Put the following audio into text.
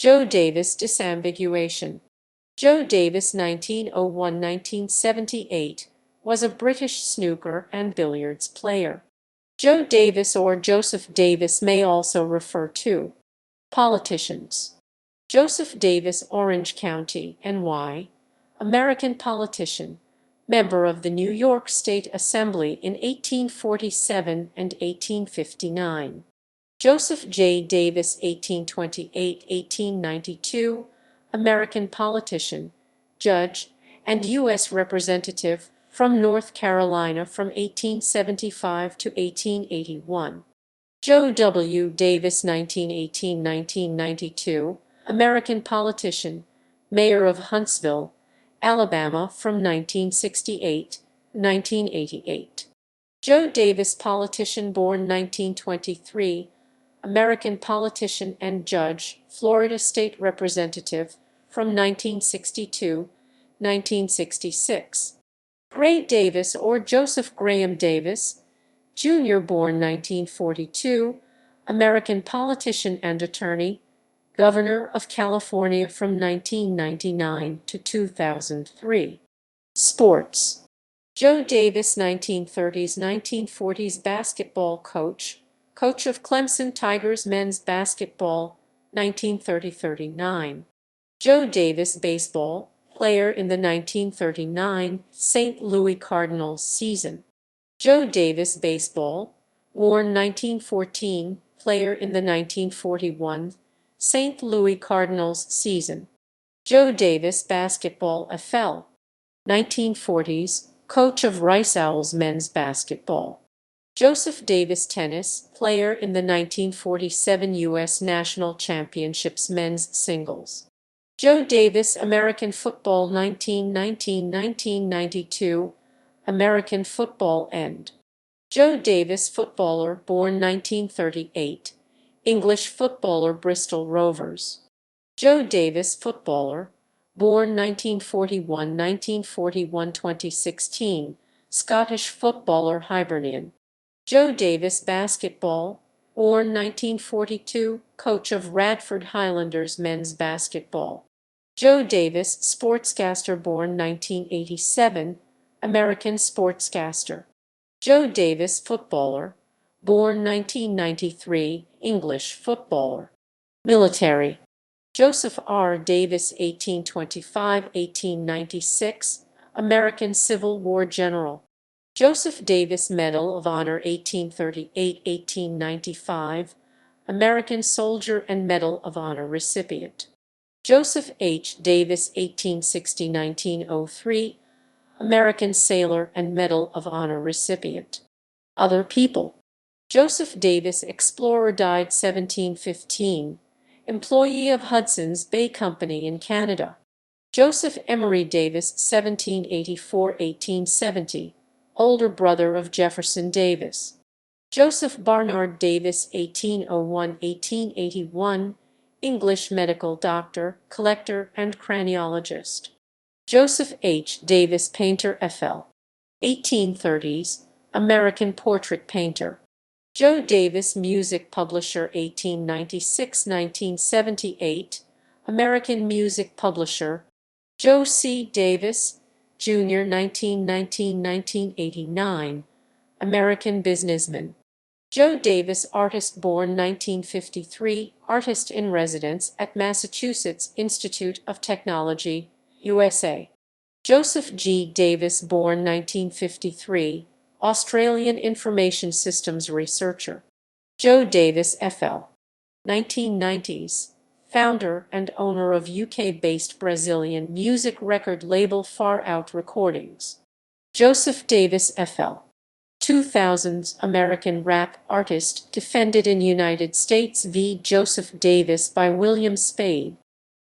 Joe Davis disambiguation. Joe Davis 1901–1978 was a British snooker and billiards player. Joe Davis or Joseph Davis may also refer to politicians. Joseph Davis, Orange County, NY, American politician, member of the New York State Assembly in 1847 and 1859. Joseph J. Davis, 1828–1892, American politician, judge, and U.S. Representative from North Carolina from 1875 to 1881. Joe W. Davis, 1918–1992, American politician, mayor of Huntsville, Alabama from 1968 to 1988. Joe Davis, politician, born 1923, American politician and judge, Florida State Representative from 1962 to 1966. Gray Davis or Joseph Graham Davis, Jr., born 1942, American politician and attorney, Governor of California from 1999 to 2003. Sports. Joe Davis, 1930s–1940s basketball coach, coach of Clemson Tigers men's basketball, 1930–39. Joe Davis, baseball player in the 1939 St. Louis Cardinals season. Joe Davis, baseball, born 1914, player in the 1941 St. Louis Cardinals season. Joe Davis, basketball FL, 1940s, coach of Rice Owls men's basketball. Joseph Davis, tennis player in the 1947 U.S. National Championships men's singles. Joe Davis, American football 1919–1992, American football end. Joe Davis, footballer, born 1938, English footballer, Bristol Rovers. Joe Davis, footballer, born 1941–2016, Scottish footballer, Hibernian. Joe Davis, basketball, born 1942, coach of Radford Highlanders men's basketball. Joe Davis, sportscaster, born 1987, American sportscaster. Joe Davis, footballer, born 1993, English footballer. Military. Joseph R. Davis, 1825–1896, American Civil War general. Joseph Davis Medal of Honor, 1838–1895, American soldier and Medal of Honor recipient. Joseph H. Davis, 1860–1903, American sailor and Medal of Honor recipient. Other people. Joseph Davis, explorer, died 1715, employee of Hudson's Bay Company in Canada. Joseph Emery Davis, 1784–1870, older brother of Jefferson Davis. Joseph Barnard Davis, 1801–1881, English medical doctor, collector, and craniologist. Joseph H. Davis, painter, FL, 1830s, American portrait painter. Joe Davis, music publisher, 1896–1978, American music publisher. Joe C. Davis, Jr., 1919–1989, American businessman. Joe Davis, artist, born 1953, artist in residence at Massachusetts Institute of Technology, USA. Joseph G. Davis, born 1953, Australian information systems researcher. Joe Davis, FL, 1990s, founder and owner of UK-based Brazilian music record label Far Out Recordings. Joseph Davis, FL, 2000s, American rap artist, defended in United States v. Joseph Davis by William Spade.